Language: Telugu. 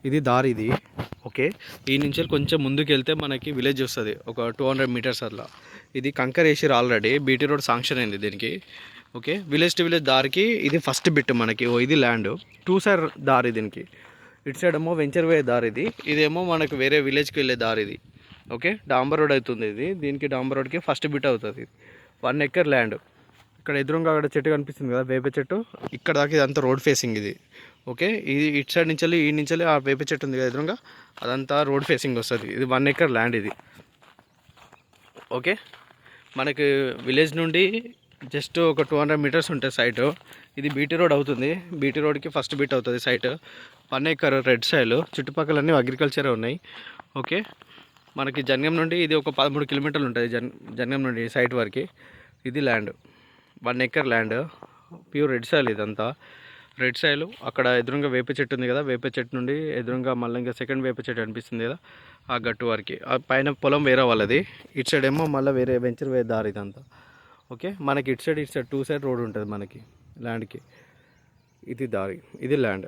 ఇది దారి ఇది. ఓకే, ఈ నుంచి కొంచెం ముందుకు వెళ్తే మనకి విలేజ్ వస్తుంది, ఒక 200 మీటర్స్ అట్లా. ఇది కంకర్ వేసిరు ఆల్రెడీ, బీటీ రోడ్ శాంక్షన్ అయింది దీనికి. ఓకే, విలేజ్ టు విలేజ్ దారికి ఇది ఫస్ట్ బిట్ మనకి. ఇది ల్యాండ్ 2 సైడ్ దారి దీనికి. ఇటు సైడ్ ఏమో వెంచర్ వే దారి ఇది, ఇదేమో మనకు వేరే విలేజ్కి వెళ్ళే దారి ఇది. ఓకే, డాంబర్ రోడ్ అవుతుంది ఇది, దీనికి డాంబర్ రోడ్కి ఫస్ట్ బిట్ అవుతుంది. 1 ఎకర్ ల్యాండ్. ఇక్కడ ఎదురుగా అక్కడ చెట్టు కనిపిస్తుంది కదా, వేప చెట్టు, ఇక్కడ దాకా ఇదంతా రోడ్ ఫేసింగ్ ఇది. ఓకే, ఇది ఇటు సైడ్ నుంచి ఈ నుంచి ఆ వేప చెట్టు ఉంది కదా ఎదురుగా, అదంతా రోడ్ ఫేసింగ్ వస్తుంది. ఇది 1 ఎకర్ ల్యాండ్ ఇది. ఓకే, మనకి విలేజ్ నుండి జస్ట్ ఒక 200 మీటర్స్ ఉంటుంది సైట్. ఇది బీటీ రోడ్ అవుతుంది, బీటీ రోడ్కి ఫస్ట్ బిట్ అవుతుంది సైట్. 1 ఎకర్ రెడ్ సాయిల్, చుట్టుపక్కలన్నీ అగ్రికల్చరే ఉన్నాయి. ఓకే, మనకి జన్గం నుండి ఇది ఒక 13 కిలోమీటర్లు ఉంటుంది, జన్గం నుండి సైట్ వరకు. ఇది land 1 acre land, pure red soil ఇదంతా. రెడ్ సాయిల్ అక్కడ ఎదురుగా వేప చెట్టు ఉంది కదా, వేప చెట్టు నుండి ఎదురుగా మళ్ళీ ఇంకా సెకండ్ వేప చెట్టు అనిపిస్తుంది కదా, ఆ గట్టు వరకు. ఆ పైన పొలం వేరే వాళ్ళది, ఇటు సైడ్ ఏమో మళ్ళీ వేరే వెంచర్ వే దారి ఇదంతా. ఓకే, మనకి ఇటు సైడ్ 2 సైడ్ రోడ్ ఉంటుంది మనకి ల్యాండ్కి. ఇది దారి, ఇది ల్యాండ్.